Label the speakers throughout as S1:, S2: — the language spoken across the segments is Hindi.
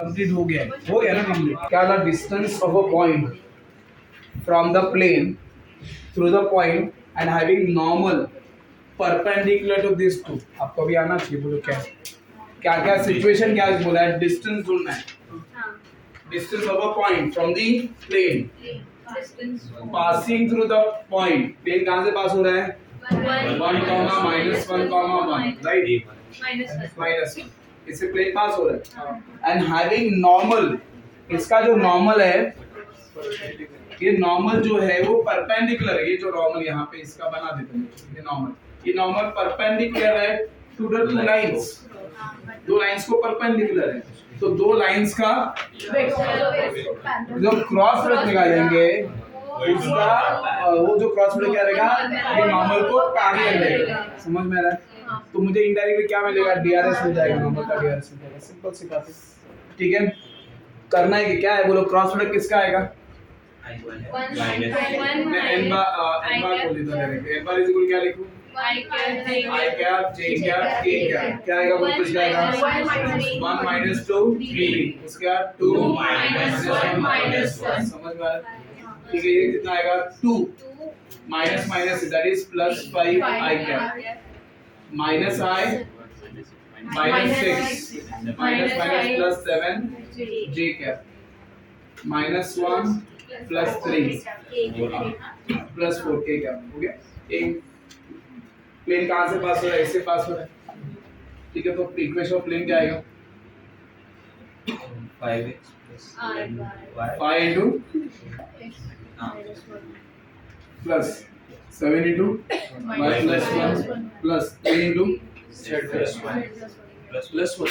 S1: कंप्लीट हो गया ना कंप्लीट। क्या था distance of a point from the plane through the point and having normal perpendicular to this two. आपको अभी आना चाहिए, बोलो क्या क्या क्या सिचुएशन क्या बोला है, डिस्टेंस ढूंढना है। Distance of a point from the plane passing through the point. Plane कहां से पास हो रहा है? 1, -1, राइट, माइनस इससे प्लेन पास हो रहा है एंड हैविंग नॉर्मल। इसका जो नॉर्मल है, ये नॉर्मल जो है वो परपेंडिकुलर है। ये जो नॉर्मल यहाँ पे इसका बना देते हैं, ये नॉर्मल परपेंडिकुलर है टू द टू लाइंस। दो लाइंस को परपेंडिकुलर है, तो दो लाइंस का जो क्रॉस प्रोडक्ट निकालेंगे उसका वो जो क्रॉस प्रोडक्ट क्या रहेगा, ये नॉर्मल को पैरेलल रहेगा। समझ में आ रहा है? तो मुझे इनडायरेक्टली क्या मिलेगा, डीआरएस हो जाएगा, नॉर्मल का डीआरएस हो जाएगा। सिंपल सी बात है, ठीक है। करना है कि क्या है, बोलो क्रॉस प्रोडक्ट किसका आएगा? n बार बोल देता है। n बार इज इक्वल क्या लिखूं? I cap j cap k cap. क्या आएगा, बोल कुछ आएगा 1 - 2 3, उसके बाद 2 - 1 समझ में आ रहा है? ठीक है, ये कितना आएगा 2 minus minus that is +5 I cap minus I -6 minus minus +7 j cap -1 +3 +4 k cap. हो गया। एक प्लेन कहां से पास हो रहा है? इससे पास हो रहा है, ठीक है। तो इक्वेशन ऑफ प्लेन क्या आएगा?
S2: 5x
S1: 5 into plus 7 into y plus 1 plus 3 into z plus 1 plus 1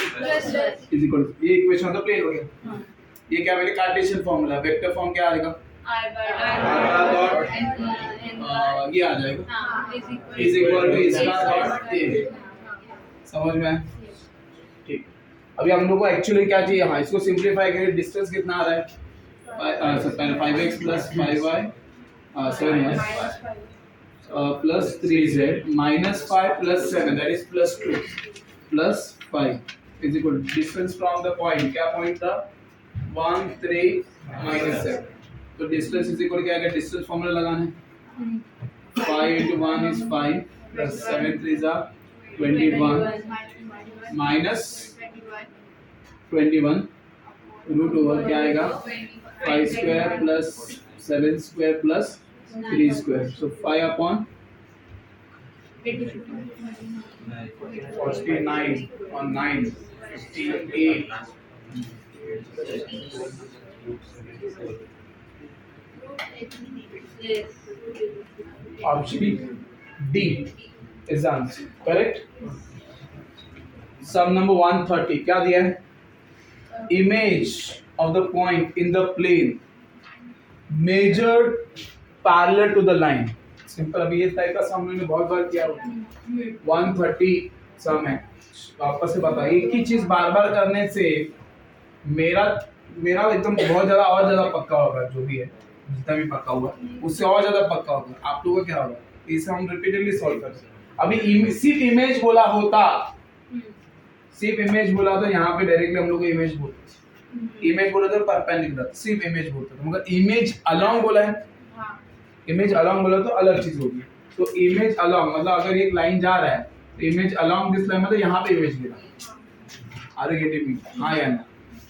S1: is equal to, ये इक्वेशन ऑफ द प्लेन हो गया। ये क्या मेरे कार्टेशियन फॉर्मूला, वेक्टर फॉर्म क्या आएगा? r डॉट ये आ जाएगा इज इक्वल टू इसका डॉट a। समझ में आया? ठीक। अभी हम लोग को एक्चुअली क्या चाहिए, हाँ इसको सिंपलीफाई करें। डिस्टेंस कितना आ रहा है? 5x plus 5y 7y plus 3z minus 5 plus 7 that is plus 2 plus 5 is equal to distance from the point। क्या पॉइंट था? 1 3 minus 7। तो डिस्टेंस इज इक्वल क्या आएगा? डिस्टेंस फॉर्मूला लगाना है। 5 into 1 is 5 plus 7 3s are 21 minus 21 root over क्या आएगा? 5 square plus 7 square plus 3 square. So 5 upon 49 on 9 58 option D is answer correct। sum number 130 क्या दिया है? image of the point in the plane measured parallel to the line। Simple, अभी ये टाइप का सम मैंने बहुत बार किया होगा। 130 सम है, वापस से बता। एक ही चीज बार बार करने से मेरा एकदम बहुत ज्यादा और ज्यादा पक्का होगा। जो भी है जितना भी पक्का हुआ उससे और ज्यादा पक्का होगा। आप लोगों का क्या होगा, इसे हम रिपीटेडली सॉल्व कर सकते। अभी सिर्फ इमेज बोला होता, सिर्फ इमेज बोला तो यहाँ पे डायरेक्टली हम लोग को इमेज बोलते। इमेज बोला तो परपेंडिकुलर, सिर्फ इमेज बोलते थे। मगर इमेज अलोंग बोला है, इमेज अलोंग बोला तो अलग चीज होगी। तो इमेज अलोंग मतलब अगर एक लाइन जा रहा है तो इमेज अलोंग दिस लाइन मतलब यहाँ पे इमेज गिरा। Are you getting me? हाँ या ना?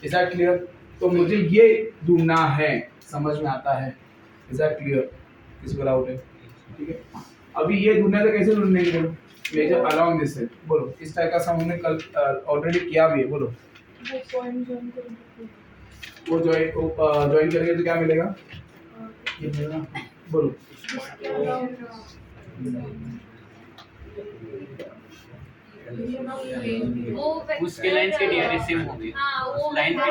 S1: Is that clear? तो मुझे ये ढूंढना है, समझ में आता है? Is that clear? किसको डाउट है? ठीक है। अभी ये ढूंढना है तो कैसे ढूंढेंगे? बोलो मेजर अलोंग दिस है। बोलो इस टाइप का सम हमने कल ऑलरेडी किया भी है। बोलो वो ज्वाइन करेंगे तो क्या मिलेगा? ये मिलेगा। बोलो
S2: उसके लाइन के डीआरएस सेम हो गए। लाइन के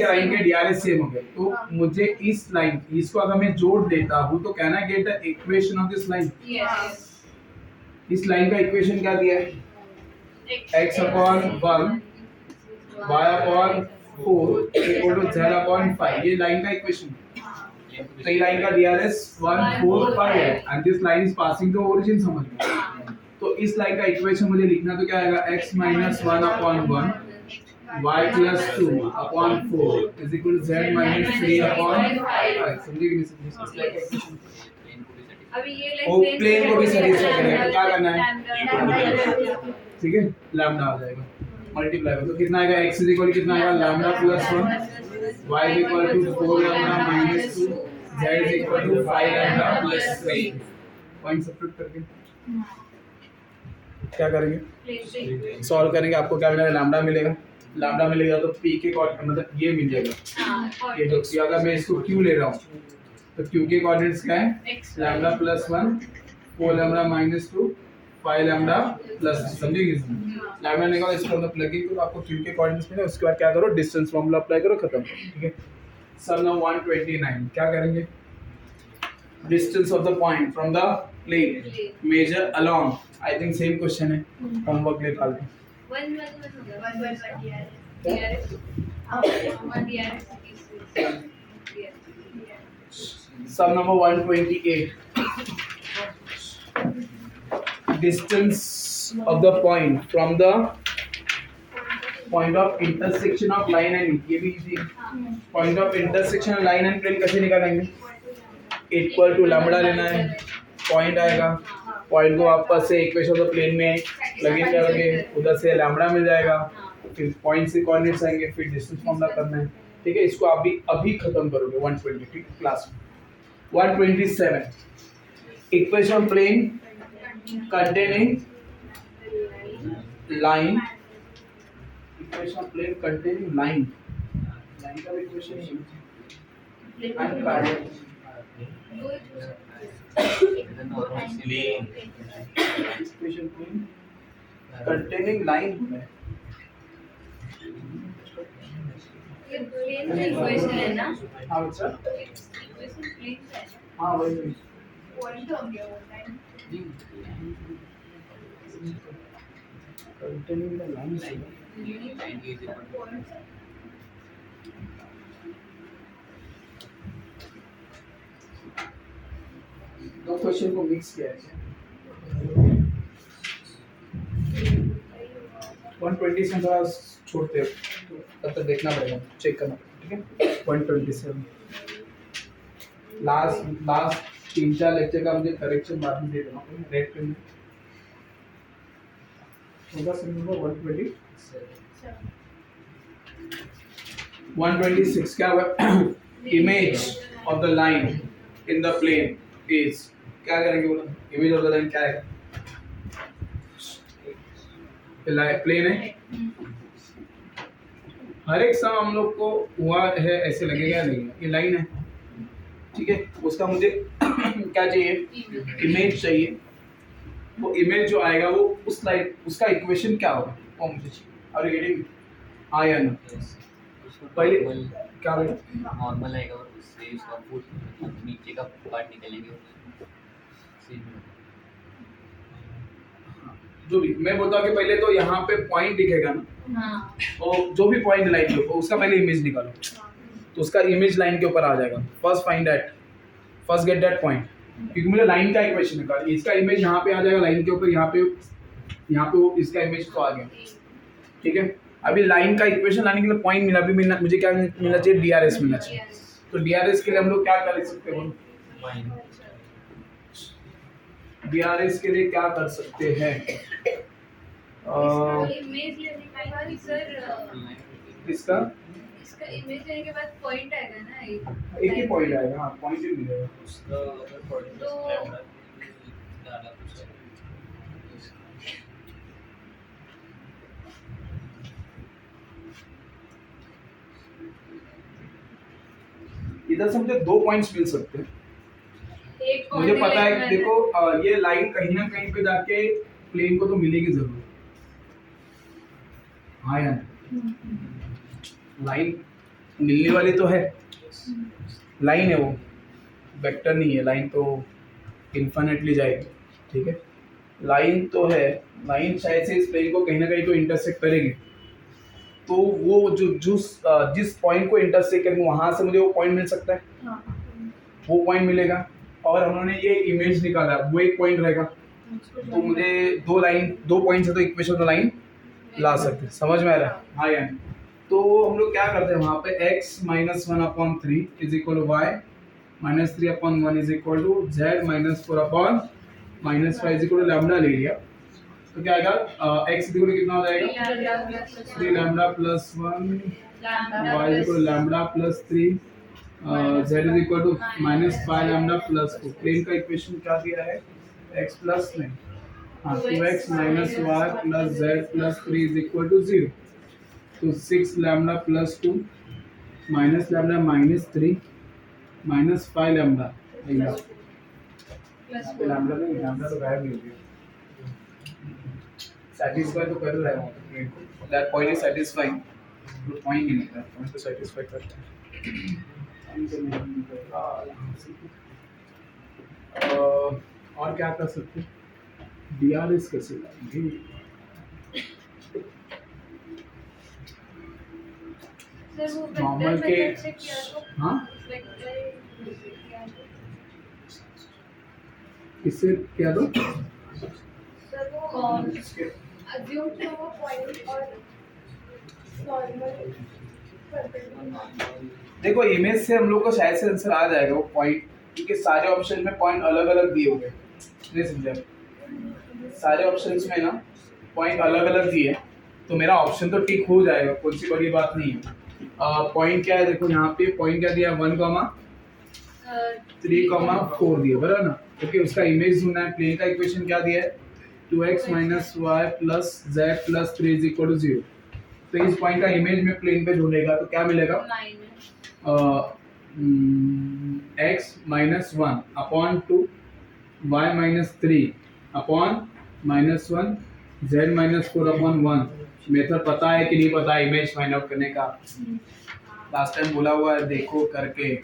S1: लाइन के डीआरएस सेम हो गए। तो मुझे इस लाइन इसको अगर मैं जोड़ देता हूँ तो can I get the equation of this line? इस लाइन का इक्वेशन क्या दिया है? x upon 1 y upon 4 equal to z upon 5। ये लाइन का इक्वेशन। तो ये लाइन का डीआरएस 1 4 5 है and this line is passing the origin. समझ में? तो इस लाइन का इक्वेशन मुझे लिखना तो क्या आएगा? x - 1 upon 1 y plus 2 upon 4 is equal to z minus 3 upon 5. समझे कि नहीं समझे?
S2: अभी ये
S1: वो प्लेन को भी satisfy करेगा, तो क्या करना है? ठीक है, लैम्डा आ जाएगा मल्टीप्लाई तो कितना आएगा? x इज इक्वल कितना आएगा? Lambda plus 1 y is equal to 4 lambda minus 2 z is equal to 5 lambda plus 3. Point substitute करके क्या करेंगे? सॉल्व करेंगे. आपको क्या मिलेगा? लैम्डा मिलेगा. लैम्डा मिलेगा तो p के कोऑर्डिनेट मतलब ये मिल जाएगा. ये जो कि अगर मैं इसको q ले रहा हूँ तो q के कोऑर्डिनेट्स क्या है? Lambda plus 1 4 lambda minus 2 5 lambda plus. समझिए लैम्डा निकालो, इसको अंदर प्लग इन करो, आपको q के कोऑर्डिनेट्स मिले. उसके बाद क्या करो? डिस्टेंस फार्मूला अप्लाई करो, खत्म. ठीक है. सम नंबर 129 क्या करेंगे? Distance of the point from the plane measure along. I think same question है, होमवर्क निकाल दो. सम number 128 distance of the point from the point of intersection of line and ये भी easy. point of intersection of line and plane कैसे निकालेंगे? इक्वल टू लैम्डा लेना है, पॉइंट आएगा, पॉइंट को वापस से इक्वेशन ऑफ द प्लेन में प्लग इन करोगे, उधर से लैम्डा मिल जाएगा, फिर पॉइंट से कोऑर्डिनेट्स आएंगे, फिर डिस्टेंस फार्मूला करना है. ठीक है, इसको आप भी अभी खत्म करोगे 120. ठीक क्लास में. 127 equation of plane containing line. equation of plane containing line का equation है and parallel. equation plane containing line है.
S2: ये प्लेन का इक्वेशन है ना?
S1: हाँ बच्चा,
S2: इक्वेशन प्लेन का है.
S1: हाँ वही
S2: पॉइंट हो गया वो टाइम.
S1: containing the line. दो क्वेश्चन को मिक्स किया है. 120 से थोड़ा छोड़ते हो तो तब तक देखना पड़ेगा, चेक करना पड़ेगा. ठीक है. 127 लास्ट 3-4 लेक्चर का मुझे करेक्शन बाद में दे देना रेड पेन में. होगा समझो. 126 क्या हुआ? Image of the line in the plane is. क्या करेंगे बोला? इमेज ऑफ द लाइन क्या है? प्लेन है. हर एक सम हम लोग को हुआ है ऐसे लगेगा नहीं, ये लाइन है. ठीक है, उसका मुझे क्या चाहिए? इमेज चाहिए. वो इमेज जो आएगा वो उस लाइन, उसका इक्वेशन क्या होगा वो मुझे चाहिए. और रीडिंग हाँ या ना? पहले क्या बेटा?
S2: नॉर्मल आएगा और उससे उसका फुट नीचे का पार्ट निकलेंगे.
S1: जो भी मैं बोलता हूँ कि पहले तो यहाँ पे पॉइंट दिखेगा ना.
S2: हाँ.
S1: और जो भी पॉइंट लाइन के ऊपर उसका पहले इमेज निकालो, तो उसका इमेज लाइन के ऊपर आ जाएगा. First find that, first get that point, क्योंकि मुझे लाइन का इक्वेशन निकाल. इसका इमेज यहाँ पे आ जाएगा लाइन के ऊपर, यहाँ पे वो इसका इमेज तो आ गया. ठीक है. अभी लाइन का इक्वेशन लाने के लिए पॉइंट मिला, अभी मिलना मुझे क्या मिलना चाहिए? DRS मिलना चाहिए. तो DRS के लिए हम लोग क्या कर सकते हैं? DRS के लिए क्या कर सकते हैं?
S2: इमेज लेने के बाद सर
S1: इसका
S2: इमेज लेने के बाद पॉइंट आएगा ना?
S1: एक ही पॉइंट आएगा. हाँ पॉइंट ही मिलेगा. इधर से मुझे 2 पॉइंट्स मिल सकते हैं. मुझे पता है देखो ये लाइन कहीं ना कहीं पे जाके प्लेन को तो मिलेगी जरूर. हाँ यार, लाइन मिलने वाली तो है. लाइन है वो, वेक्टर नहीं है. लाइन तो इन्फिनिटली जाएगी. ठीक है, लाइन तो है. लाइन शायद से इस प्लेन को कहीं ना कहीं तो इंटरसेक्ट करेगी. तो वो जो जिस पॉइंट को इंटरसेक्ट करेंगे वहां से मुझे वो पॉइंट मिल सकता है. वो पॉइंट मिलेगा. और हमने ये इमेज निकाला, वो एक पॉइंट रहेगा. तो मुझे 2 पॉइंट से तो इक्वेशन ऑफ द लाइन ला सकते. समझ में आ रहा है? हाँ यार, तो हम लोग क्या करते हैं वहाँ पे x minus 1/3 is equal to y minus 3/1 is equal to z minus 4/-5 is equal to lambda ले लिया, तो क्या आएगा x इज इक्वल टू कितना हो जाएगा 3 lambda plus 1 y is equal to lambda plus 3 z is equal to minus 5 lambda plus 4। Plane का इक्वेशन क्या दिया है x प्लस में हाँ 2x minus y plus z plus 3 is equal to 0। तो 6 lambda plus 2 minus lambda minus 3 minus 5 lambda lambda नहीं लैम्डा तो गायब ही हो गया। सैटिस्फाई तो कर रहा है दैट पॉइंट इज साटिस्फाइंग, तो पॉइंट ही नहीं कर पॉइंट को सैटिस्फाई करता है। और क्या कर सकते हैं DRS कैसे लाएंगे नॉर्मल के हाँ किससे क्या दो देखो इमेज से हम लोग को शायद से आंसर आ जाएगा वो पॉइंट, क्योंकि सारे ऑप्शन में पॉइंट अलग अलग दिए हुए नहीं समझा, सारे ऑप्शंस में ना पॉइंट अलग अलग दिए, तो मेरा ऑप्शन तो टिक हो जाएगा, कोई सी बड़ी बात नहीं है। पॉइंट क्या है देखो यहाँ पे पॉइंट क्या दिया 1,3,4 दिया बराबर ना, क्योंकि उसका इमेज ढूंढना है। प्लेन का इक्वेशन क्या दिया है 2x minus y plus z plus 3 is equal to 0। तो इस पॉइंट का इमेज में प्लेन पे ढूंढेगा तो क्या मिलेगा x minus 1 upon 2 y minus 3 upon minus 1 z minus 4 upon 1। Method पता है कि नहीं पता है इमेज फाइंड आउट करने का, लास्ट टाइम बोला हुआ है देखो करके।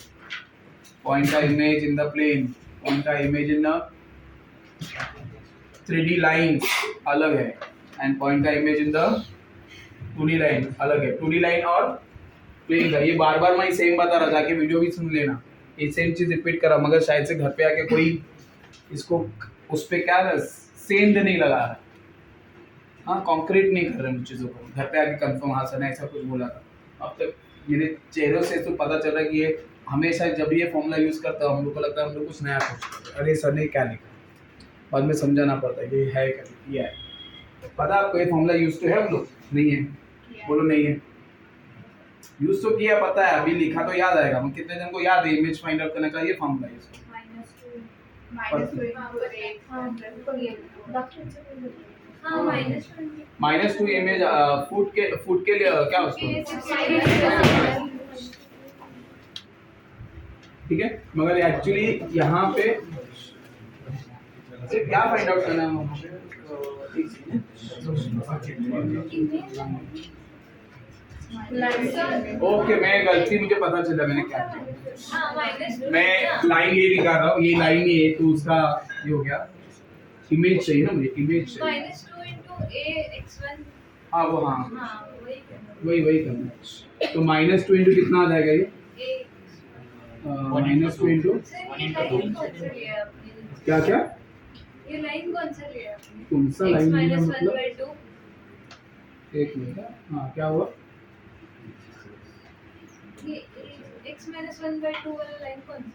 S1: पॉइंट का image in the plane, point का image in the 3D line अलग है एंड पॉइंट का image in the 2D line अलग है। 2D लाइन और प्लेन का ये बार बार मैं सेम बता रहा, जाके वीडियो भी सुन लेना, ये सेम चीज रिपीट करा, मगर शायद से घर पे आके कोई इसको उस पे क्या सेंध नहीं लगा रहा, हाँ कॉन्क्रीट नहीं कर रहे हैं चीज़ों को, घर पे आके कंफर्म हाँ सर ऐसा कुछ बोला था। अब तक मेरे चेहरों से तो पता चल रहा है कि ये हमेशा जब ये फॉर्मूला यूज़ करता है हम लोग को लगता है हम लोग कुछ नया कुछ, अरे सर ने क्या लिखा, बाद में समझाना पड़ता है कि है क्या ये है। पता आपको ये फॉर्मूला यूज़ तो है हम लोग नहीं है, बोलो नहीं है, यूज़ तो किया पता है, अभी लिखा तो याद आएगा। हम कितने जन को याद है इमेज फाइंड आउट करने का ये फॉर्मूला है इसको -2 इमेज फुट के लिए क्या उसको ठीक है, मगर एक्चुअली यहाँ पे क्या फाइंड आउट करना है ओके मैं गलती मुझे पता चला मैंने क्या किया, मैं लाइन ये दिखा रहा हूँ, ये लाइन ही है तो उसका ये हो गया इमेज चाहिए ना मुझे, इमेज चाहिए हाँ वो हाँ वही करना है। तो -2 इंटू कितना आ जाएगा ये -2 इंटू क्या क्या
S3: ये लाइन कौन सा लिया आपने?
S1: कौन सा लाइन लिया मतलब
S3: 1/2
S1: एक मिनट हाँ क्या हुआ
S3: ये x - 1/2 वाला लाइन कौन सा?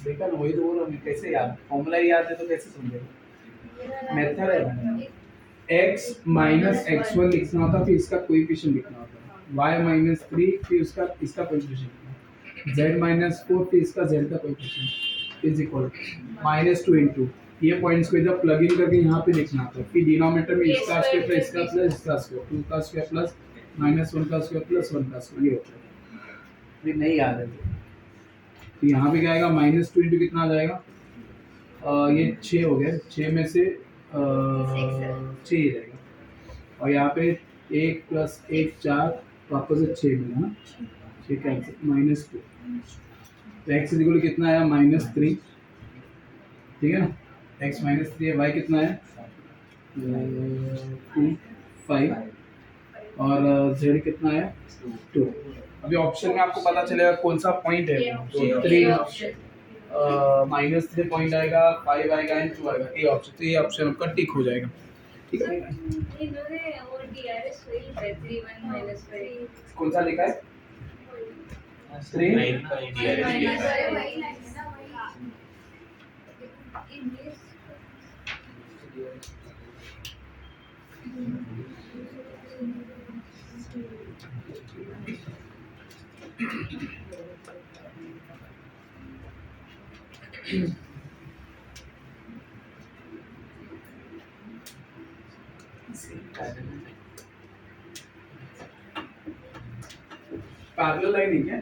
S1: देखा ना वही तो बोल रहा हूँ कैसे याद, फॉर्मूला याद है तो कैसे समझेगा, मेथड है x माइनस x1 लिखना होता फिर इसका कोएफिशिएंट लिखना होता y - 3 फिर उसका इसका कोएफिशिएंट z - 4 फिर इसका z का कोएफिशिएंट इज इक्वल -2 इनटू ये पॉइंट्स को इधर प्लग इन करके यहाँ पे लिखना होता है, फिर डिनोमिनेटर में इसका स्क्वायर प्लस इसका प्लस इसका स्क्वायर 2 का स्क्वायर प्लस -1 का स्क्वायर प्लस 1 का स्क्वायर ये होता है। ये नहीं याद है तो यहाँ पे क्या आएगा -2 इंटू कितना आ जाएगा ये 6 हो गया, 6 में से 6 ही रहेगा और यहाँ पे 1 प्लस 1 4 वापस से 6 मिला ना 6 कैंसिल -2 तो x इक्वल कितना आया -3 ठीक है ना, x -3 है, y कितना है 2 5 और z कितना है 2। अभी ऑप्शन में आपको पता चलेगा कौन सा पॉइंट है, तो 3 -3 पॉइंट आएगा 5 आएगा एंड 2 आएगा, ये ऑप्शन तो ये ऑप्शन आपका टिक हो जाएगा। ठीक है
S3: इन्होंने वो DRS वही है 31 minus 5
S1: कौन सा लिखा है 3
S2: लाइन का DRS
S3: minus
S2: लिखा है।
S3: 5 वही लाइन है ना वही इंग्लिश
S1: पैरेलल लाइन है क्या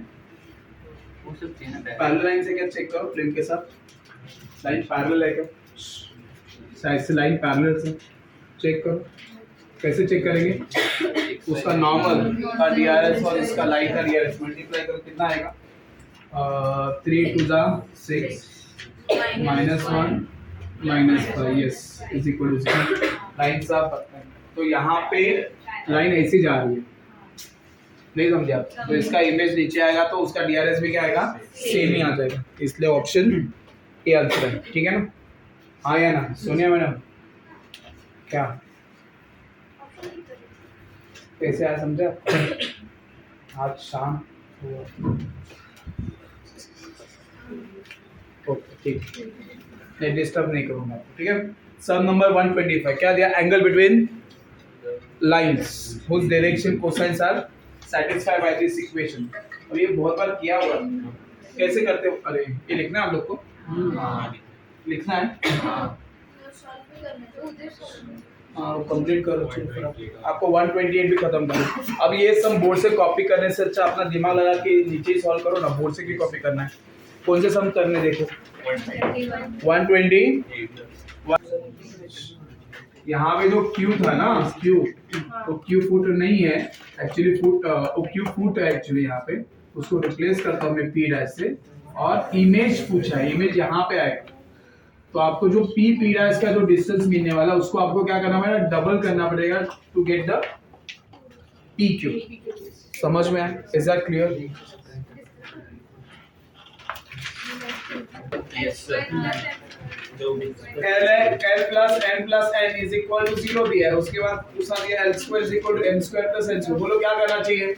S2: वो सब चीजें ना
S1: पैरेलल लाइन से क्या चेक करो प्लेन के साथ लाइन पैरेलल है क्या साइड से लाइन पैरेलल से चेक करो कैसे चेक करेंगे उसका नॉर्मल का डीआरएस और इसका लाइन का डीआरएस मल्टीप्लाई करो कितना आएगा 3 to the 6 minus 1 minus 5 yes is equal to 0 line साफ पता है तो यहाँ पे लाइन ऐसी जा रही है नहीं समझे आप तो इसका इमेज नीचे आएगा तो उसका डीआरएस भी क्या आएगा सेम ही आ जाएगा इसलिए ऑप्शन ए आंसर है ठीक है ना हाँ या ना सोनिया मैडम क्या कैसे आया समझा आज शाम ओके ठीक नहीं डिस्टर्ब नहीं करूँगा ठीक है सम नंबर 125 क्या दिया angle between lines whose direction cosines are satisfied by this equation और ये बहुत बार किया हुआ है कैसे करते हो अरे ये लिखना है आप लोग को लिखना है
S3: सॉल्व करना है उधर सॉल्व
S1: हाँ कंप्लीट करो चुप करो आपको 128 भी खत्म करो अब ये सब बोर्ड से कॉपी करने से अच्छा अपना दिमाग लगा के नीचे ही सॉल्व करो ना बोर्ड से क्यों कॉपी करना है कौन से सम करने देखो 120 यहाँ पे जो क्यू था ना क्यू तो क्यू फुट नहीं है एक्चुअली फुट वो क्यू फुट है एक्चुअली यहाँ पे उसको रिप्लेस करता हूँ मैं पी डैश से और इमेज पूछा है इमेज यहाँ पे आएगा तो आपको जो पी डैश का जो डिस्टेंस मिलने वाला उसको आपको क्या करना पड़ेगा डबल करना पड़ेगा to get the P Q समझ में आया is that clear
S2: yes sir
S1: L है L plus n plus n is equal to 0 दिया है उसके बाद दूसरा दिया L square is equal to m square plus n square बोलो क्या करना चाहिए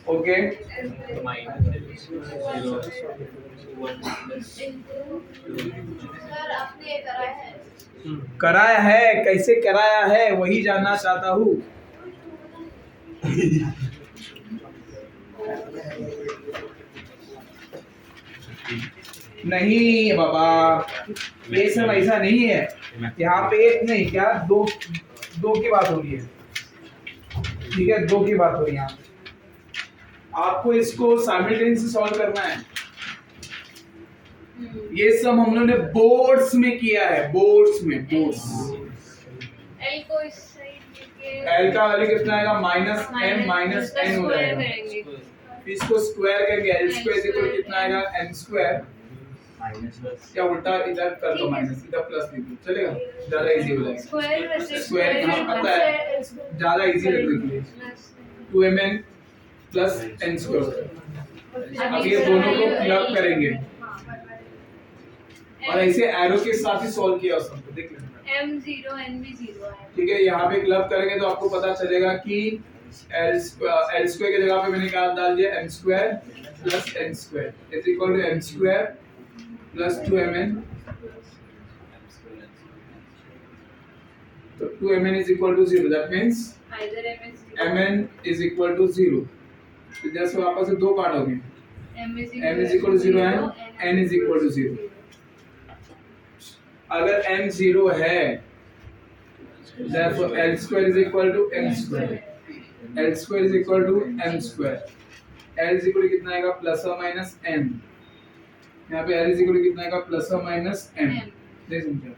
S1: ओके
S3: सर आपने ये करा है
S1: कराया है कैसे कराया है वही जानना चाहता हूँ नहीं बाबा ये सब ऐसा नहीं है यहाँ पे एक नहीं क्या दो दो की बात हो रही है ठीक है दो की बात हो रही है यहाँ पे आपको इसको साइमल्टेनियसली सॉल्व करना है ये सब हम लोगों ने बोर्ड्स में किया है बोर्ड्स में बोर्ड्स
S3: L को इस साइड लेके
S1: L का वैल्यू कितना आएगा माइनस m माइनस n हो जाएगा
S3: करेंगे
S1: इसको स्क्वायर करके L स्क्वायर इक्वल कितना आएगा n स्क्वायर क्या उल्टा इधर कर दो माइनस इधर प्लस लिख दो चलेगा ज्यादा इजी हो जाएगा
S3: स्क्वायर वैसे
S1: स्क्वायर यहाँ पता है ज्यादा इजी लगने के लिए 2mn प्लस n स्क्वायर अब ये दोनों को क्लब करेंगे और ऐसे एरो के साथ ही सॉल्व किया उसको देख लेना
S3: m0 n भी 0 है
S1: ठीक है यहाँ पे क्लब करेंगे तो आपको पता चलेगा कि L स्क्वायर की जगह पे मैंने क्या डाल दिया m square plus n square is equal to m square plus 2mn तो 2mn is equal to 0 that means
S3: either m is 0
S1: mn is equal to 0 तो जैसे वापस से दो पार्ट हो गए m is equal to 0 and n is equal to 0 अगर m 0 है therefore L square is equal to m square L square is equal to m square L is equal to कितना आएगा प्लस और माइनस m यहाँ पे L is equal to कितना आएगा प्लस और माइनस m देख समझो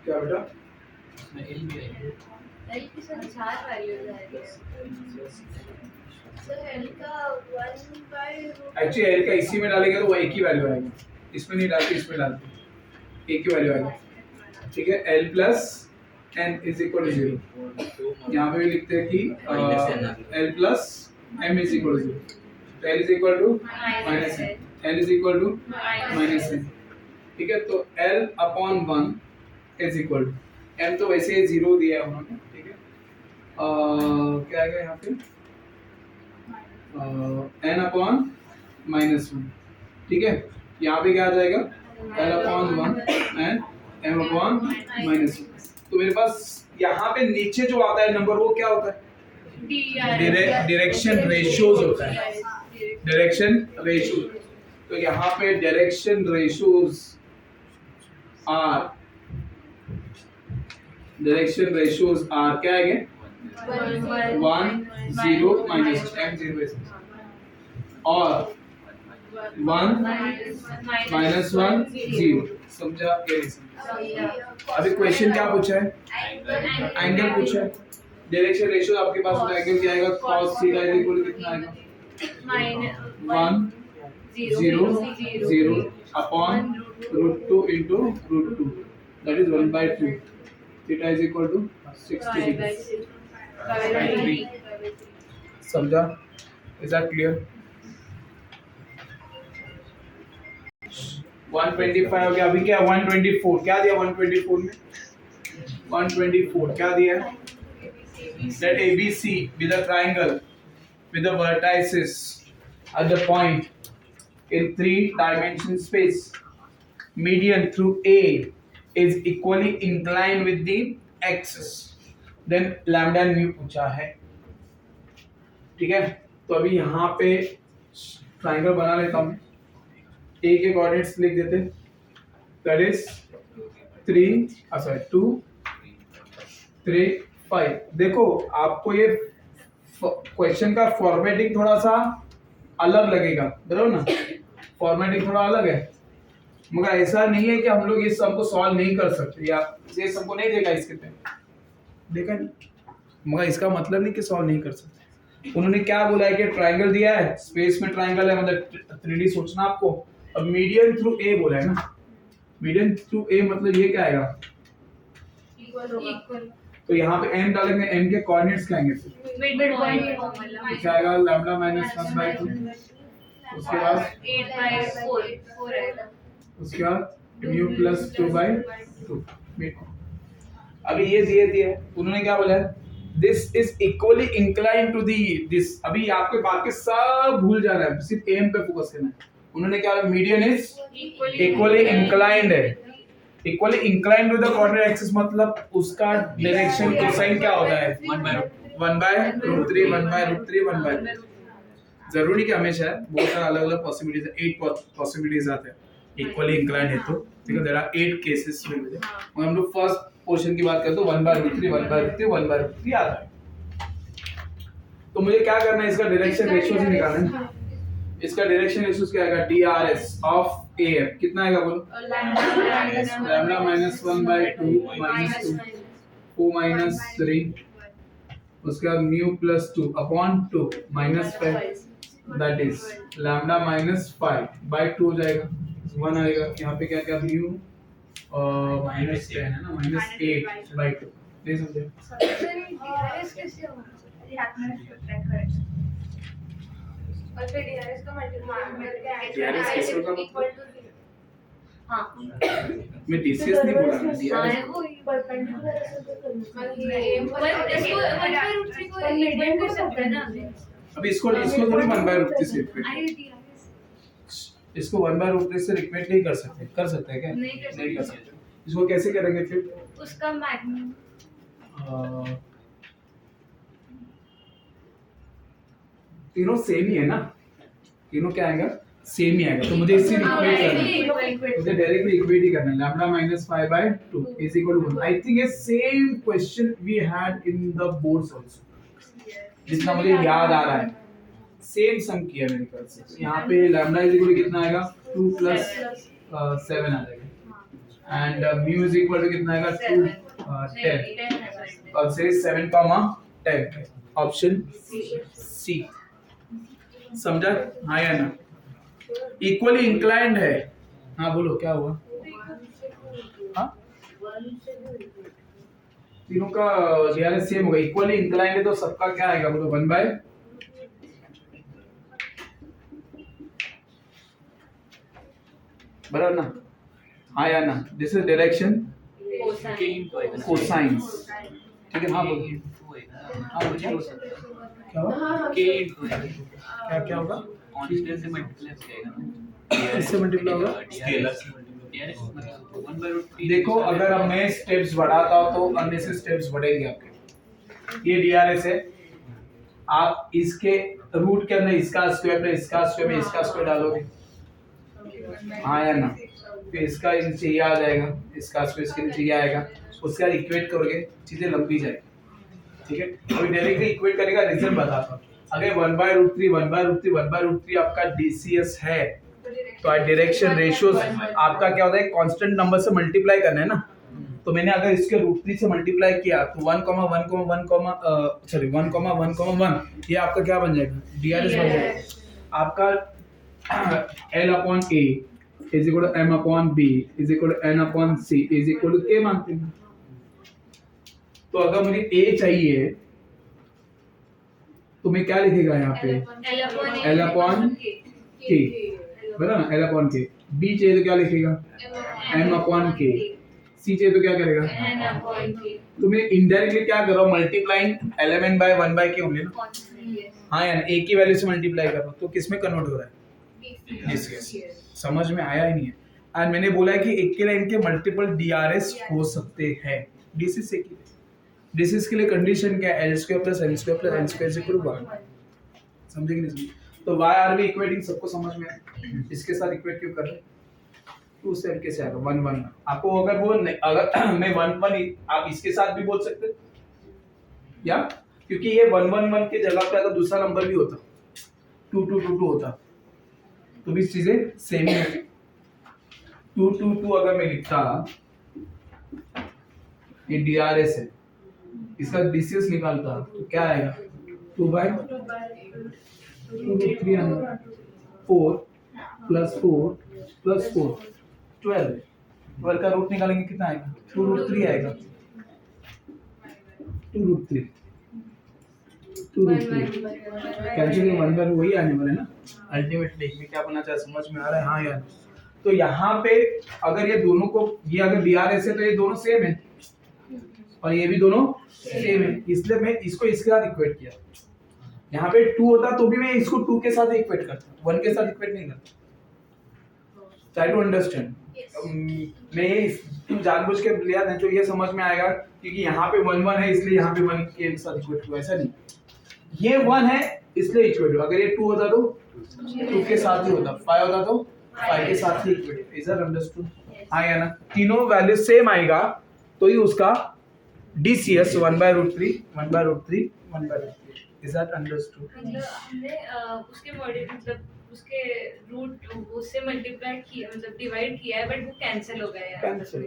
S1: क्या बेटा
S3: L की सर 4 वैल्यूज है सर L का 1 by root
S1: एक्चुअली L का इसी में डालेंगे तो वो एक ही वैल्यू आएगा इसमें नहीं डालते इसमें डालते एक ही वैल्यू आएगा ठीक है L plus n is equal to 0। यहाँ पे भी लिखते हैं कि l plus m is equal to 0। तो l is equal to minus n, l is equal to minus n। ठीक है, तो l upon 1 is equal to m, तो वैसे 0 दिया है उन्होंने। ठीक है, क्या आएगा यहाँ पे n अपॉन माइनस 1। ठीक है, यहाँ पे क्या आ जाएगा l upon 1 and m upon minus 1। तो मेरे पास यहाँ पे नीचे जो आता है नंबर वो क्या होता है, डायरेक्शन रेशियोज होता है, डायरेक्शन रेशियोज। तो यहाँ पे डायरेक्शन रेशियोज आर क्या आएंगे 1 0 माइनस m 0 और 1 माइनस 1 0। समझा? अभी क्वेश्चन क्या पूछा है, एंगल पूछा है। डायरेक्शन रेशियो आपके पास होता है, एंगल क्या आएगा cos theta is equal to कितना आएगा 1 0 0 upon √2 into √2, that is 1/2। Theta is equal to 60 degree. समझा? Is that clear? 125 हो गया। अभी क्या 124 क्या दिया 124 में 124 क्या दिया है, that ABC with a triangle with the vertices at the point in 3-dimensional space, median through A is equally inclined with the axis, then lambda and mu पूछा है। ठीक है, तो अभी यहाँ पे ट्राइंगल बना लेता हूँ। A के कोऑर्डिनेट्स लिख देते हैं, that is 2 3 5। देखो आपको ये क्वेश्चन का फॉर्मेटिंग थोड़ा सा अलग लगेगा, बराबर ना, फॉर्मेटिंग थोड़ा अलग है, मगर ऐसा नहीं है कि हम लोग इस सम को सॉल्व नहीं कर सकते या ये सम को नहीं देखा इसके पे, देखा नहीं, मगर इसका मतलब नहीं कि सॉल्व नहीं कर सकते। उन्होंने क्या बोला है कि ट्राइंगल दिया है, स्पेस में ट्राइंगल है, मतलब 3D सोचना आपको। अब मीडियन थ्रू ए बोला है ना, मीडियन थ्रू ए मतलब ये क्या आएगा
S3: इक्वल।
S1: तो यहाँ पे m डालेंगे, m के कोऑर्डिनेट्स क्या आएंगे फिर
S3: मिड पॉइंट
S1: क्या आएगा लैम्डा माइनस 1/2। उसके बाद
S3: 8/4 आएगा।
S1: उसके बाद म्यू प्लस 2/2। अभी ये दिए उन्होंने क्या बोला है, this is equally inclined to the this. अभी आपके बाकी सब भूल जा रहा है, सिर्फ एम पे फोकस करना है। उन्होंने क्या बोला, मीडियन इज इक्वली इंक्लाइंड है, equally inclined to the coordinate axis, मतलब उसका डायरेक्शन कोसाइन क्या होता है 1/√3 1/√3 जरूरी कि हमेशा है, बहुत सारा अलग अलग पॉसिबिलिटीज है, 8 पॉसिबिलिटीज आते हैं इक्वली इंक्लाइंड है तो। ठीक है, देयर आर 8 केसेस में मिले। और हम लोग फर्स्ट पोर्शन की बात करते हैं 1/√3 आता है। तो मुझे क्या करना है, इसका डायरेक्शन रेशियो से निकालना है। इसका डायरेक्शन रेशियो क्या आएगा, DRS ऑफ AM कितना आएगा बोलो, लैम्डा माइनस 1/2 माइनस 2 4 माइनस 3, उसके बाद mu plus 2 upon 2 minus 5, that is lambda minus 5/2 हो जाएगा, 1 आएगा। यहाँ पे क्या क्या म्यू माइनस 10 है ना, माइनस 8/2। नहीं समझे?
S3: डीआरएस कैसे होगा, ध्यान में सब्ट्रैक्ट करें और फिर डीआरएस का मल्टीप्लाई करके
S1: DRS कैसे होगा
S3: इक्वल टू 0। हां
S1: मैं DCS नहीं बोला, मैं DRS
S3: वो परपेंडिकुलर ऐसे तो करना इसको 1/√3 को मीडियन कर सकते हैं ना।
S1: अब इसको थोड़ी 1/√3 से इक्वेट,
S3: अरे डीआरएस
S1: इसको 1/√3 से इक्वेट नहीं कर सकते, कर सकते हैं क्या, नहीं कर सकते। इसको कैसे करेंगे फिर,
S3: उसका मैग्नीट्यूड
S1: तीनों सेम ही है ना, तीनों क्या आएगा सेम ही आएगा, तो मुझे इससे इक्वेट करना है, मुझे डायरेक्टली इक्वेट ही करना है। Lambda minus 5/2 is equal to 1। I think ये same question we had in the boards also, जितना मुझे याद आ रहा है, सेम सम किया मेरे ख्याल से। यहाँ पे लैम्डा इज इक्वल टू कितना आएगा 2 + 7 आ जाएगा, and mu is equal to कितना आएगा 2 10 और से 7, 10 ऑप्शन सी। समझा? हाँ या ना? इक्वली इंक्लाइंड है। हाँ बोलो क्या हुआ? हाँ तीनों का डीआरएस सेम होगा, इक्वली इंक्लाइंड है तो सबका क्या आएगा बोलो 1 बाय बराबर ना, हाँ या ना, दिस इज डायरेक्शन कोसाइंस, ठीक है। हाँ बोलो, हाँ बोलिए क्या होगा, क्या क्या होगा,
S2: कांस्टेंट से मल्टीप्लाई किया जाएगा
S1: इससे मल्टीप्लाई होगा।
S2: स्केलर
S1: देखो अगर अब मैं स्टेप्स बढ़ाता हूँ तो अन्य से स्टेप्स बढ़ेंगे आपके। ये डीआरएस है, आप इसके रूट के अंदर इसका स्क्वायर प्लस इसका स्क्वायर में इसका स्क्वायर डालोगे, हाँ या ना, फिर इसका नीचे ये आ जाएगा, इसका स्क्वायर इसके नीचे ये आएगा, उसके बाद इक्वेट करोगे चीजें लंबी जाएगी, ठीक है। अभी डायरेक्टली इक्वेट करेगा, रिजल्ट बताता हूँ। अगर 1/√3 1/√3 1/√3 आपका डीसीएस है तो डायरेक्शन रेशियोज आपका क्या होता है, कांस्टेंट नंबर से मल्टीप्लाई करना है ना, तो मैंने अगर इसके √3 से मल्टीप्लाई किया तो 1,1,1,1 ये आपका क्या बन जाएगा, डीआरएस बन जाएगा आपका। L/A is equal to M/B is equal to N/C is equal to K मानते हैं। तो अगर मुझे A चाहिए तो मैं क्या लिखेगा यहाँ पे L/K, बराबर ना, L/K। B चाहिए तो क्या लिखेगा M/K, C चाहिए तो क्या करेगा, तो मैं इनडायरेक्टली क्या कर रहा हूँ, मल्टीप्लाइंग एलिमेंट बाय 1/K होंगे ना, हाँ यार A की वैल्यू से मल्टीप्लाई कर रहा हूँ, तो किस में कन्वर्ट हो रहा है, समझ में आया ही नहीं है। एंड मैंने बोला है कि एक के लाइन के मल्टीपल डीआरएस हो सकते हैं, डीसीएस के लिए, डीसीएस के लिए कंडीशन क्या है, L² + N² + N² = 1, समझे कि नहीं समझे। तो वाई आर वी इक्वेटिंग सबको समझ में आया, इसके साथ इक्वेट क्यों कर रहे हैं, 2 से कैसे आएगा 1 1 आपको, अगर वो अगर मैं 1 1 आप इसके साथ भी बोल सकते या, क्योंकि ये 1 1 1 के जगह पे अगर दूसरा नंबर भी होता 2 2 2 2 होता तो भी चीजें सेम ही है। 2 2 2 अगर मैं लिखता, ये डीआरएस है, इसका डीसीएस निकालता तो क्या आएगा 2/2 3 4 + 4 + 4 12 का रूट निकालेंगे कितना आएगा 2√3 आएगा, 2√3 कैंसिल 1 वही आने वाला है ना, अल्टीमेटली में क्या बनना चाहिए, समझ में आ रहा है, हाँ यार। तो यहाँ पे अगर ये दोनों को, ये अगर डीआरएस है तो ये दोनों सेम है और ये भी दोनों सेम है, इसलिए मैं इसको इसके साथ इक्वेट किया। यहाँ पे 2 होता तो भी मैं इसको 2 के साथ इक्वेट करता, 1 के साथ इक्वेट नहीं करता। ट्राई टू अंडरस्टैंड, मैं ये जानबूझ के लिया नहीं तो ये समझ में आएगा क्योंकि यहाँ पे 1 1 है इसलिए यहाँ पे 1 के साथ इक्वेट हुआ, ऐसा नहीं, ये 1 है इसलिए इक्वेट हुआ। अगर ये 2 होता तो 2 के साथ ही होता, 5 होता तो 5 के साथ ही इक्वेट। इज दैट अंडरस्टूड, हाँ या ना, तीनों वैल्यू सेम आएगा तो ही उसका डीसीएस 1/√3 1/√3 1/√3। इज दैट अंडरस्टूड,
S3: मतलब हमने उसके मतलब उसके रूट उससे मल्टीप्लाई किया, मतलब डिवाइड किया है, बट वो कैंसिल हो गया यार,
S1: कैंसिल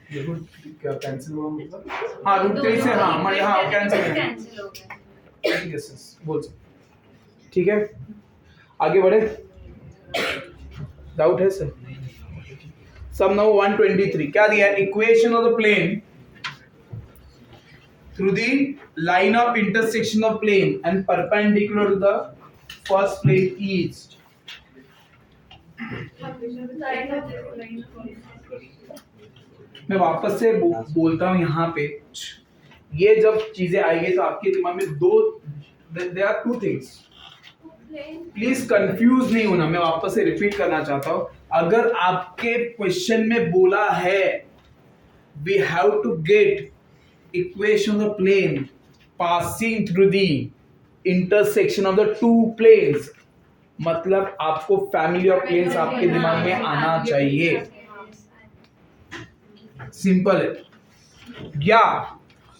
S1: ये रूट क्या कैंसिल हुआ मतलब, हाँ √3 से, हाँ मैं हाँ कैंसिल
S3: हो गया,
S1: यस बोल सकते, ठीक है। आगे बढ़े, डाउट है सर। सम नंबर 123 क्या दिया है, equation of the plane through the line of intersection of plane and perpendicular to the first plane east। मैं वापस से बोलता हूँ यहाँ पे, ये जब चीजें आएंगी तो आपके दिमाग में there are two things, please confuse नहीं होना। मैं वापस से रिपीट करना चाहता हूँ, अगर आपके क्वेश्चन में बोला है we have to get equation of the plane passing through the intersection of the two planes, मतलब आपको फैमिली ऑफ प्लेन्स आपके दिमाग में आना चाहिए, सिंपल है। या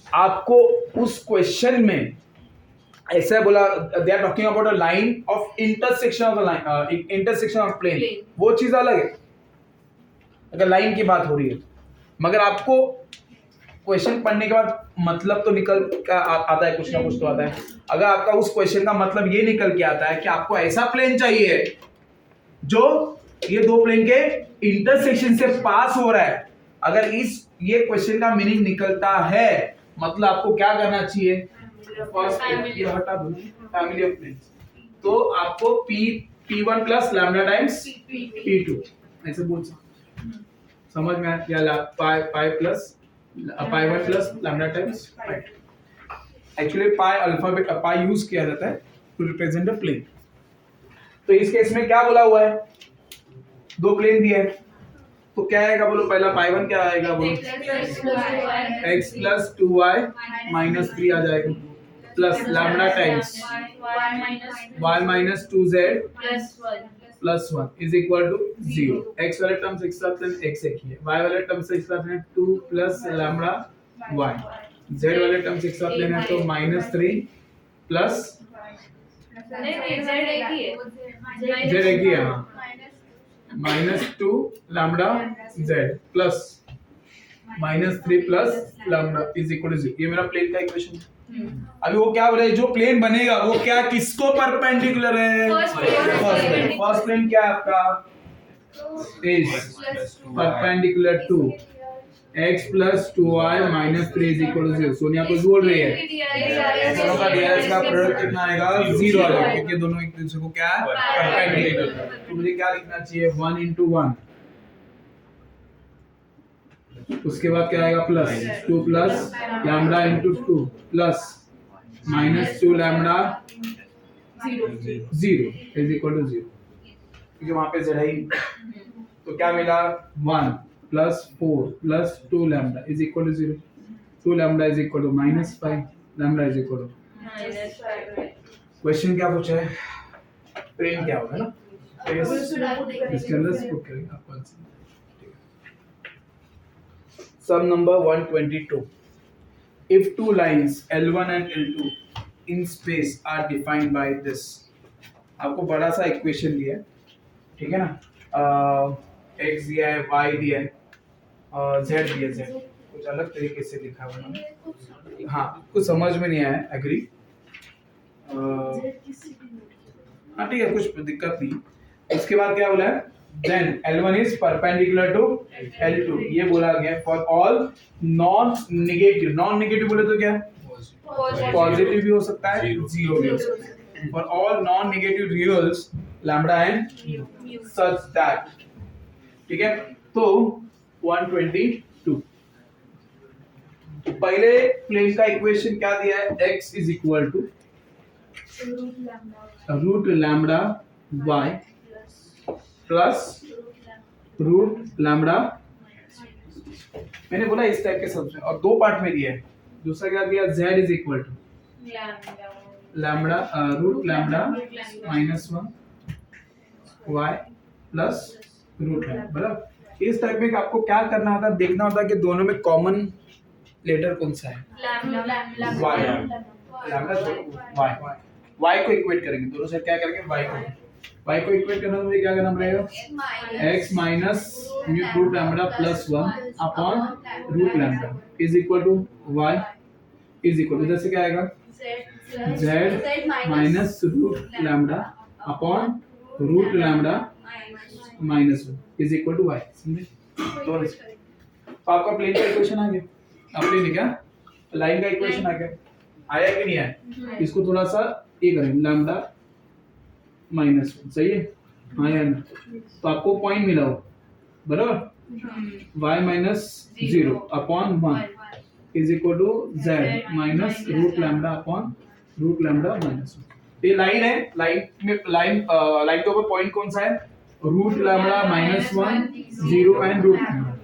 S1: आपको उस क्वेश्चन में ऐसा बोला they are talking about a line of intersection of the line, intersection of plane, वो चीज अलग है अगर लाइन की बात हो रही है, मगर आपको क्वेश्चन पढ़ने के बाद मतलब तो निकल का आता है, कुछ ना कुछ तो आता है। अगर आपका उस क्वेश्चन का मतलब ये निकल के आता है कि आपको ऐसा प्लेन चाहिए जो ये दो प्लेन के इंटरसेक्शन से पास हो रहा है, अगर इस ये क्वेश्चन का मीनिंग निकलता है मतलब आपको क्या करना चाहिए, फर्स्ट ये हटा दो, फैमिली ऑफ प्लेन्स, तो आपको P1 plus lambda times P2 ऐसे बोल सकते, समझ में आया, या pi plus pi 1 plus lambda times pi 2। Actually pi alphabet pi use किया जाता है टू रिप्रेजेंट अ प्लेन। तो इस केस में क्या बोला हुआ है, दो प्लेन दिए है, तो क्या आएगा बोलो, पहला पाई 1 क्या आएगा बोलो, x प्लस 2y माइनस 3 आ जाएगा, plus lambda times y minus 2z plus 1 is equal to 0। x वाले टर्म से एक साथ लेना, x एक ही है, y वाले टर्म से एक साथ लेना 2 प्लस लैम्डा y, z वाले टर्म से एक साथ लेना तो माइनस 3 प्लस z एक ही है, minus 2 lambda z plus minus 3 plus lambda is equal to 0। ये मेरा प्लेन का इक्वेशन है। अभी वो क्या बोल रहे हैं, जो प्लेन बनेगा वो क्या किसको परपेंडिकुलर है, फर्स्ट प्लेन क्या है आपका, is perpendicular to x plus 2y minus 3 is equal to 0। Sonia कुछ बोल रही है, दोनों का डीआरएस का प्रोडक्ट कितना आएगा, 0 आ जाएगा, क्योंकि दोनों एक दूसरे को क्या है परपेंडिकुलर। तो मुझे क्या लिखना चाहिए, 1 into 1, उसके बाद क्या आएगा plus 2 plus lambda into 2 plus minus 2 lambda 0 is equal to 0, क्योंकि वहां पे z है ही। तो क्या मिला, 1 plus 4 plus 2 lambda is equal to 0, 2 lambda is equal to minus 5 lambda is equal to, question क्या पूछा है, प्लेन क्या होगा ना, इसके अंदर से पुट करेंगे आपको answer. Sum number 122. If two lines L1 and L2 in space are defined by this, आपको बड़ा सा इक्वेशन दिया है, ठीक है ना, x दिया है, y दिया है, z दिया है, z कुछ अलग तरीके से लिखा हुआ है, हाँ कुछ समझ में नहीं आया, एग्री, हाँ ठीक है कुछ दिक्कत नहीं। उसके बाद क्या बोला है, then L1 is perpendicular to L2, ये बोला गया for all non-negative, non-negative बोले तो क्या, पॉजिटिव भी हो सकता है, जीरो भी हो सकता है, for all non-negative reals lambda and such that, ठीक है। तो 122 पहले प्लेन का इक्वेशन क्या दिया है, x is equal to root lambda y plus root lambda, मैंने बोला इस टाइप के सबसे, और दो पार्ट में दिया है, दूसरा क्या दिया, z is equal to lambda root lambda minus 1 y plus root lambda, बराबर। इस टाइप में आपको क्या करना होता है, देखना होता है कि दोनों में कॉमन लेटर कौन सा है, y, लैम्डा y को इक्वेट करेंगे, दोनों से क्या करेंगे, y को इक्वेट करना, तो मुझे क्या करना पड़ेगा, x minus root lambda plus 1 upon root lambda is equal to y is equal to, इधर से क्या आएगा, z minus root lambda upon root lambda minus 1 is equal to y, समझे। तो आपका प्लेन का इक्वेशन आ गया, आप प्लेन क्या, लाइन का इक्वेशन आ गया, आया कि नहीं आया, इसको थोड़ा सा ये करें, लैम्डा माइनस 1, सही है, हाँ या ना, तो आपको पॉइंट मिला हो, बराबर, y minus 0 upon 1 is equal to z minus root lambda upon root lambda minus 1। ये लाइन है, लाइन में लाइन के ऊपर पॉइंट कौन सा है, root lambda minus 1 0 and root lambda,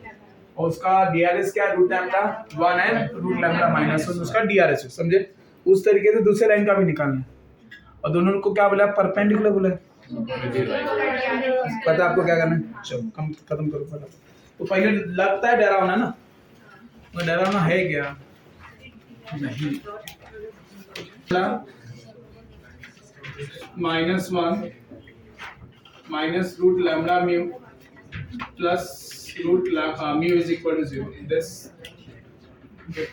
S1: और उसका डीआरएस क्या है, root lambda 1 and root lambda minus 1 उसका डीआरएस है, समझे। उस तरीके से दूसरे लाइन का भी निकालना है, और दोनों को क्या बोला, परपेंडिकुलर बोला, पता आपको क्या करना है, चलो खत्म करो पहले। तो पहले लगता है डरावना ना, तो डरावना है क्या, नहीं, minus 1 minus root lambda mu plus root mu is equal to 0, this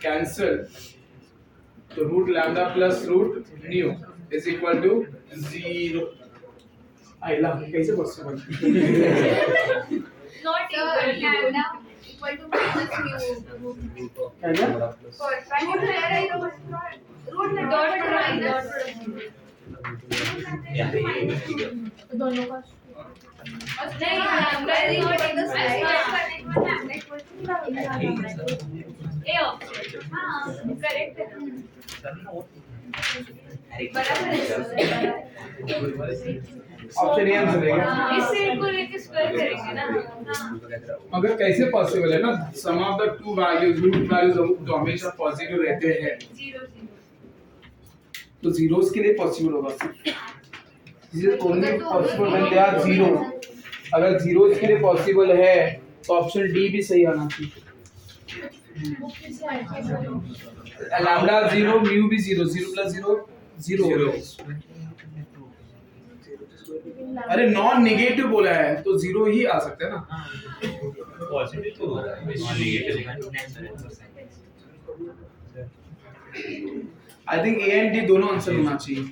S1: cancel, तो root lambda plus root mu is equal to 0। आइला कैसे possible,
S3: not equal to equal to minus mu
S1: है ना?
S3: रूट ले रहे हो रूट में डॉट माइनस दोनों का नहीं lambda is equal to A option हां करेक्ट है बराबर है
S1: ऑप्शन ए आंसर रहेगा।
S3: इस सेट को लेके स्क्वायर करेंगे ना हां
S1: मगर कैसे पॉसिबल है ना, sum of the two values root values तो हमेशा पॉजिटिव रहते हैं,
S3: 0
S1: तो जीरोस के लिए पॉसिबल होगा। This is only possible when they are zero. अगर जीरोस के लिए पॉसिबल है तो ऑप्शन डी भी सही आना चाहिए। लैम्डा 0 म्यू भी 0, 0 प्लस 0 0 अरे नॉन नेगेटिव बोला है तो 0 ही आ सकता है ना।
S2: पॉजिटिव तो हो रहा है, non negative
S1: I think A and D दोनों आंसर होना चाहिए।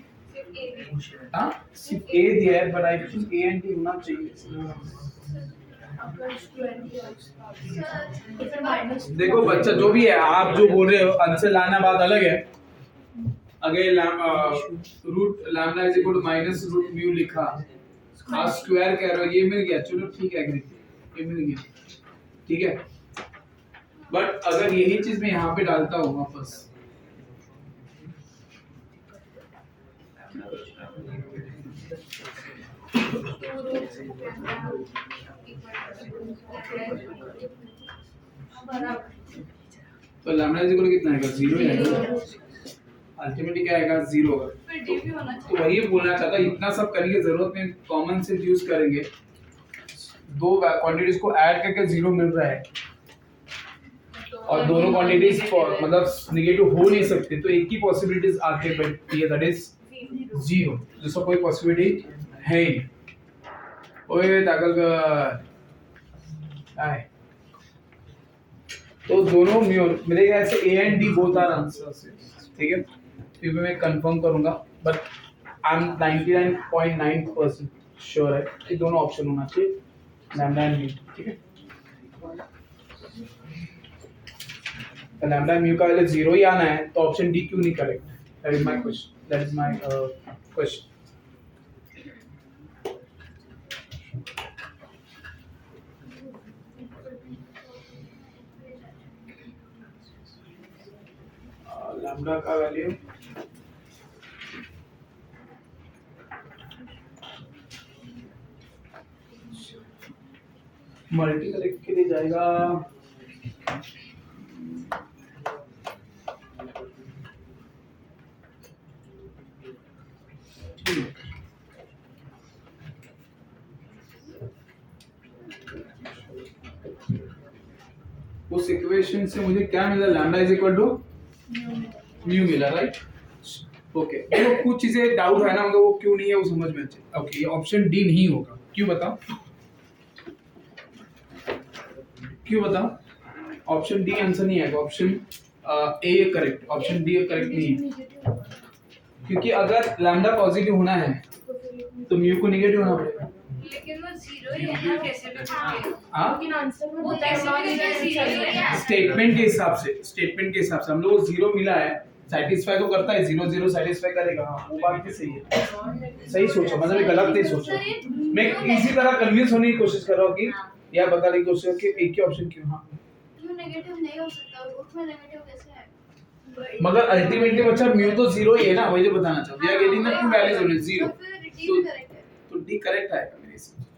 S1: हाँ सिर्फ ए दिया है but I think A and D होना चाहिए। देखो बच्चा जो भी है, आप जो बोल रहे हो आंसर लाना बात अलग है। अगर root lambda is equal to minus root mu लिखा, आप स्क्वायर कह रहे हो, ये मिल गया, चलो ठीक है, एग्री, ये मिल गया, ठीक है। बट अगर यही चीज मैं यहाँ पे डालता हूँ वापस, तो लैम्डा इज इक्वल कितना आएगा, 0 ही आएगा। अल्टीमेटली क्या आएगा, 0 होगा। तो वही बोलना चाहता, इतना सब करने की जरूरत नहीं, कॉमन सेंस यूज करेंगे। दो क्वांटिटीज को ऐड करके 0 मिल रहा है और दोनों क्वांटिटीज मतलब नेगेटिव हो नहीं सकते, तो एक ही पॉसिबिलिटीज आगे बढ़ती है, दैट इज 0। दूसरा कोई पॉसिबिलिटी है ही नहीं। ओए ताकल का आए, तो दोनों मेरे ख्याल से A and D both are answers, ठीक है। फिर भी मैं कंफर्म करूंगा, बट आई एम 99.9% श्योर है कि दोनों ऑप्शन होना चाहिए, लैम्डा एंड म्यू, ठीक है। तो लैम्डा म्यू का पहले 0 ही आना है, तो ऑप्शन डी क्यों नहीं correct? That is my question, that is my question. Lambda का वैल्यू मल्टी करेक्ट के लिए जाएगा उस इक्वेशन से मुझे क्या मिला, lambda is equal to mu मिला, राइट। ओके, तो कुछ चीजें डाउट है ना, मतलब वो क्यों नहीं है वो समझ में चाहिए। ओके, ये ऑप्शन डी नहीं होगा, क्यों बताओ, क्यों बताओ? ऑप्शन डी आंसर नहीं आएगा, option A correct, option D correct नहीं है, क्योंकि अगर लैम्डा पॉजिटिव होना है तो म्यू को नेगेटिव होना पड़ेगा।
S3: लेकिन वो 0 ही है ना, कैसे भी होंगे।
S1: हाँ,
S3: लेकिन आंसर में वो कैसे भी 0 ही है।
S1: स्टेटमेंट के हिसाब से, स्टेटमेंट के हिसाब से हम लोग को 0 मिला है, सेटिस्फाई तो करता है, 0 0 सेटिस्फाई करेगा। हाँ, वो बात भी सही है, सही सोचा, मतलब मैं गलत नहीं सोचा। मैं इसी तरह कन्विंस होने की कोशिश कर रहा हूँ कि या बताने की कोशिश कि एक ही ऑप्शन क्यों। हाँ,
S3: क्यों नेगेटिव नहीं हो सकता, रूट में नेगेटिव कैसे है?
S1: मगर अल्टीमेटली बच्चा म्यू तो 0 ही है ना, वही जो बताना चाहता हूं। We are getting the two values only 0,
S3: तो फिर डी भी करेक्ट है।
S1: तो डी करेक्ट आएगा मेरे हिसाब से,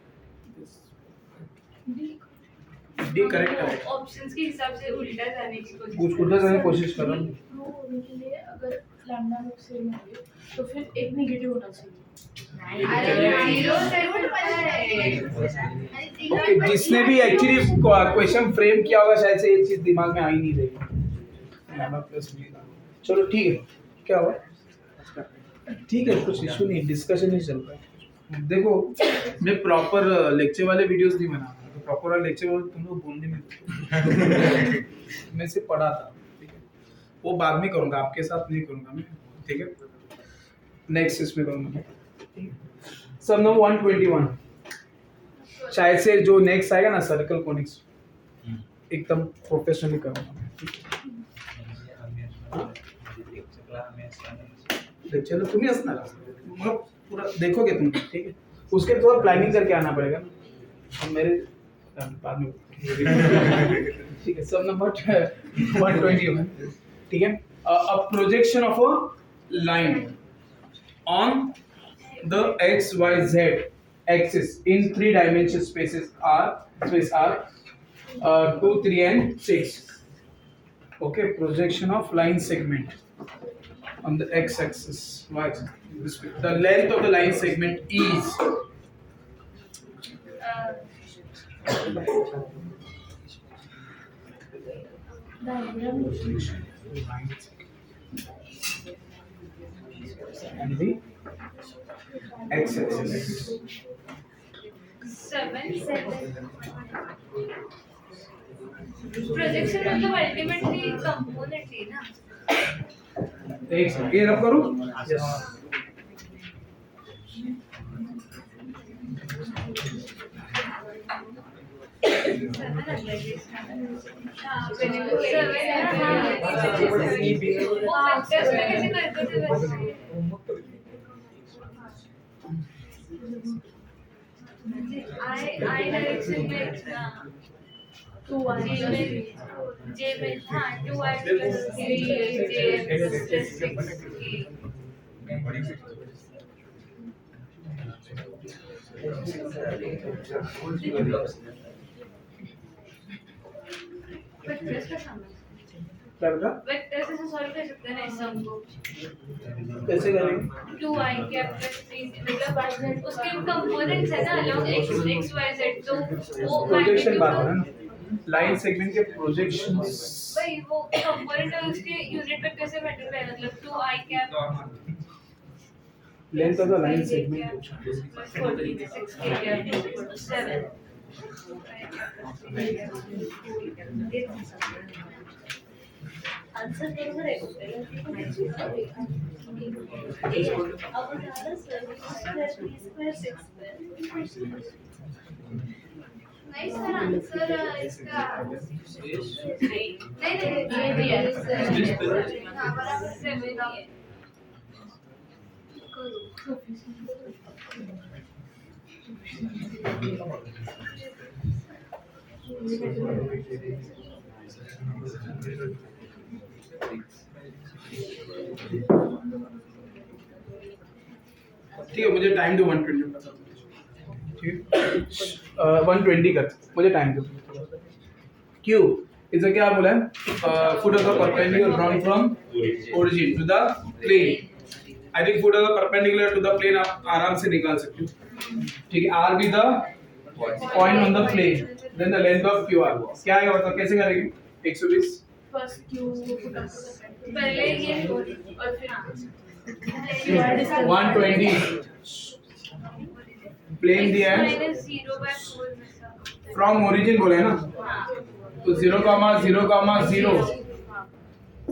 S1: डी करेक्ट है।
S3: ऑप्शंस के हिसाब से उल्टा जाने की कोशिश
S1: कुछ उल्टा जाने की कोशिश कर रहा हूं।
S4: ट्रू होने के लिए अगर लैम्डा लोग सेम होंगे तो फिर एक नेगेटिव होना चाहिए।
S3: अरे 0 से रूट पर है।
S1: ओके, जिसने भी एक्चुअली क्वेश्चन फ्रेम किया होगा शायद से एक चीज दिमाग में आ ही नहीं रही, लैम्डा प्लस म्यू। चलो ठीक है, क्या हुआ, ठीक है, कुछ इशू नहीं, डिस्कशन ही चल रहा है। देखो मैं प्रॉपर लेक्चर वाले वीडियोस नहीं बना रहा, तो प्रॉपर लेक्चर वाले तुम लोग बोलने में मैं से पढ़ा था, ठीक है, वो बाद में करूंगा, आपके साथ नहीं करूंगा मैं, ठीक है, नेक्स्ट इसमें करूंगा। सम नंबर 121, शायद से जो नेक्स्ट आएगा ना सर्कल कोनिक्स, एकदम प्रोफेशनली करूँगा। चलो तुम्ही असणार मग पूरा देखोगे तुम, ठीक है। उसके थोड़ा प्लानिंग करके आना पड़ेगा और मेरे बाद में ठीक है। सब नंबर 121, ठीक है। अ projection of a line on the x y z axis in 3 dimensional spaces are 2 3 and 6. Okay, projection of line segment on the x axis, y axis. The length of the line segment is and the x axis
S3: 7 projection मतलब अल्टीमेटली कंपोनेंट ही ना।
S1: एक सेकंड ये रब करूं। यस
S3: आई डायरेक्शन में
S4: टू आई
S3: जे में हाँ 2i plus 3j plus 6k। Vectors का समझ
S1: क्या बेटा
S3: वेक्टर्स से सॉल्व कर सकते हैं ना इस सम को।
S1: कैसे करेंगे?
S3: 2i प्लस 3 मतलब उसके कंपोनेंट्स है ना अलोंग x y z, तो वो
S1: प्रोजेक्शन बात है ना, लाइन सेगमेंट के प्रोजेक्शंस
S3: भाई वो कंपोनेंट है उसके यूनिट वेक्टर से मैटर है, मतलब 2i cap
S1: length of the line segment
S3: 6k cap 7
S5: answer बरोबर आहे अब उदाहरण स्क्वायर 6
S3: नहीं सर आंसर इसका नहीं ये भी है हाँ बराबर 7 ही है।
S1: ठीक है, मुझे टाइम दो 120 बता दो। ठीक है 120 कर, मुझे टाइम दो। क्यों इसे क्या बोला है? Foot of the perpendicular drawn from origin to the plane. I think foot of the perpendicular to the plane आप आराम से निकाल सकते हो। ठीक है, R be the point on the plane, then the length of Q R. क्या आएगा बताओ कैसे करेंगे? 120
S4: फर्स्ट क्यू
S3: पहले ये और फिर
S1: 120 प्लेन दिया है
S3: -0/4
S1: फ्रॉम ओरिजिन बोले ना, तो 0,0,0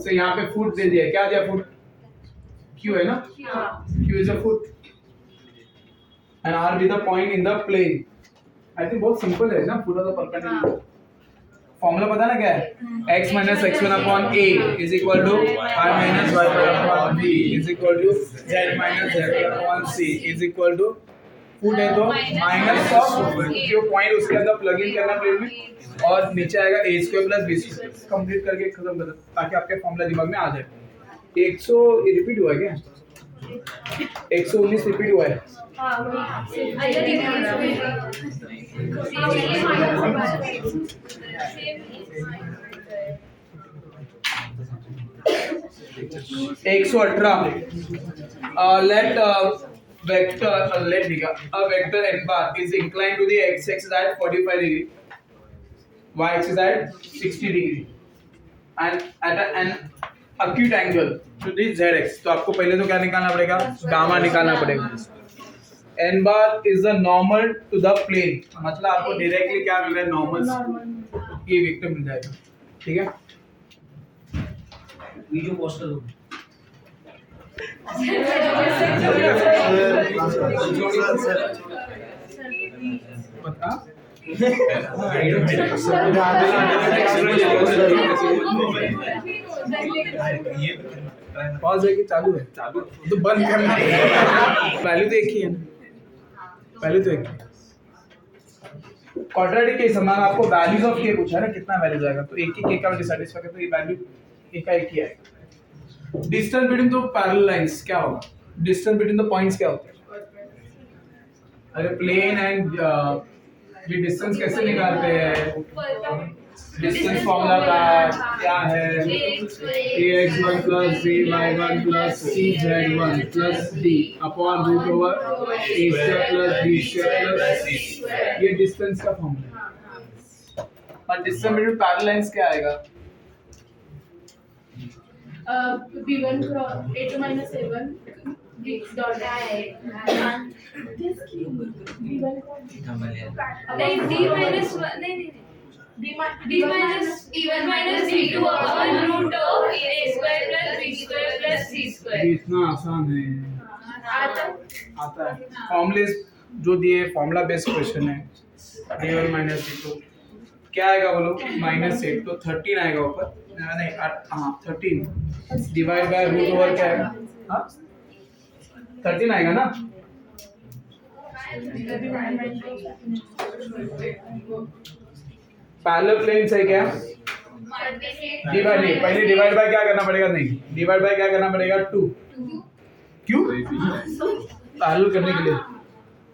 S1: से यहाँ पे फुट दे दिया। क्या दिया? फुट क्यू है ना, Q is a foot and R be the point in the plane. I think बहुत सिंपल है ना, foot of the perpendicular. Formula पता ना क्या है? x minus x1 upon a is equal to y minus y1 upon b is equal to z minus z1 upon c is equal to foot है तो माइनस ऑफ जो पॉइंट उसके अंदर प्लग इन करना प्लेन में, और नीचे आएगा a square plus b square. Complete करके खत्म कर दो ताकि आपके फॉर्मूला दिमाग में आ जाए। 100 रिपीट हुआ है क्या? 119 रिपीट हुआ है।
S4: हाँ वही
S1: एक 118 let vector let लिखा a vector n bar is inclined to the x axis at 45 degree, y axis at 60 degree and at an acute angle to the z axis। तो आपको पहले तो क्या निकालना पड़ेगा? गामा निकालना पड़ेगा। n bar is the normal to the plane, मतलब आपको डायरेक्टली क्या मिल रहा है? नॉर्मल, ये वेक्टर मिल जाएगा। ठीक है, वीडियो पॉज कर दो। बता पॉज है कि चालू है? चालू तो बंद करना वैल्यू तो एक ही है ना, वैल्यू तो एक ही। क्वाड्रेटिक केस हमारा आपको वैल्यूज ऑफ के पूछा है ना, कितना वैल्यू जाएगा, तो एक ही के का वैल्यू सेटिस्फाई करता है, तो ये वैल्यू एक का एक ही आएगा। डिस्टेंस बिटवीन दो पैरेलल लाइंस क्या होगा? डिस्टेंस बिटवीन द पॉइंट्स क्या होता है? अरे प्लेन एंड ये डिस्टेंस कैसे निकालते हैं? डिस्टेंस फॉर्मूला क्या है? ax1 plus by1 plus cz1 plus d upon root over a square plus b square plus c square, ये डिस्टेंस का फॉर्मूला है। और डिस्टेंस बिटवीन पैरेलल लाइंस क्या आएगा?
S4: b1 cross a2 minus a1 b dot b1
S3: नहीं d minus नहीं d minus e1 minus e2 upon root of a square plus b square plus c square।
S1: ये इतना आसान है, आता है। फॉर्मूले जो दिए फॉर्मूला बेस्ड क्वेश्चन है। a1 minus a2 क्या आएगा बोलो? -8, तो 13 आएगा ऊपर, नहीं हाँ 13 डिवाइड बाय रूट ओवर क्या आएगा? हाँ 13 आएगा ना। पैरेलल प्लेन्स है क्या? डिवाइड नहीं, पहले डिवाइड बाय क्या करना पड़ेगा? नहीं, डिवाइड बाय क्या करना पड़ेगा? 2। क्यों? पैरेलल करने के लिए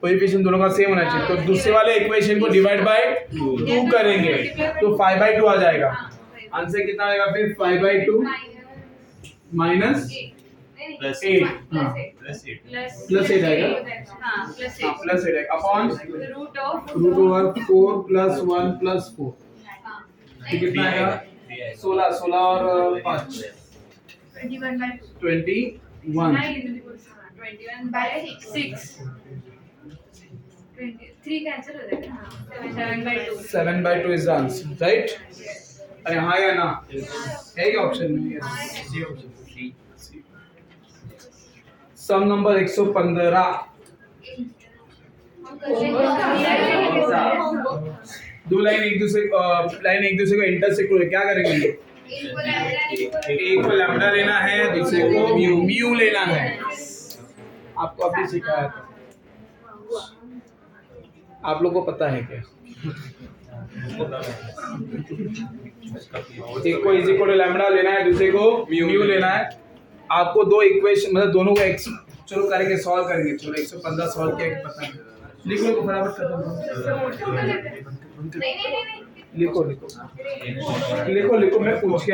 S1: कोएफिशिएंट दोनों का सेम होना चाहिए, तो दूसरे वाले इक्वेशन को डिवाइड बाय 2 करेंगे तो 5/2 आ जाएगा। आंसर कितना आएगा फिर? 5/2 माइनस
S3: प्लस
S1: 8 प्लस 8 आएगा,
S3: हाँ प्लस
S1: प्लस 8 आएगा upon
S3: root of
S1: root over 4 plus 1 plus 4, ये कितना आएगा? 16 16 और 5
S3: 21 by
S1: 21
S3: 21 by 6 23 कैंसिल हो जाएगा। 7/2
S1: 7/2 इज द आंसर, राइट? अरे हाँ या ना? है क्या ऑप्शन में? Yes, C option. Some number 115। दो लाइन एक दूसरे को इंटरसेक्ट हो, क्या करेंगे? एक को लैम्डा लेना है, दूसरे को म्यू लेना है। आपको अभी सिखाया था, आप लोग को पता है क्या? एक को इज इक्वल टू लैम्डा लेना है, दूसरे को म्यू लेना है। आपको दो इक्वेशन मतलब दोनों को एक्स चलो करेंगे, सॉल्व करेंगे। चलो 115 सॉल्व किया कि पता नहीं, लिखो को फटाफट कर दो। लिखो लिखो लिखो लिखो, मैं पूछ के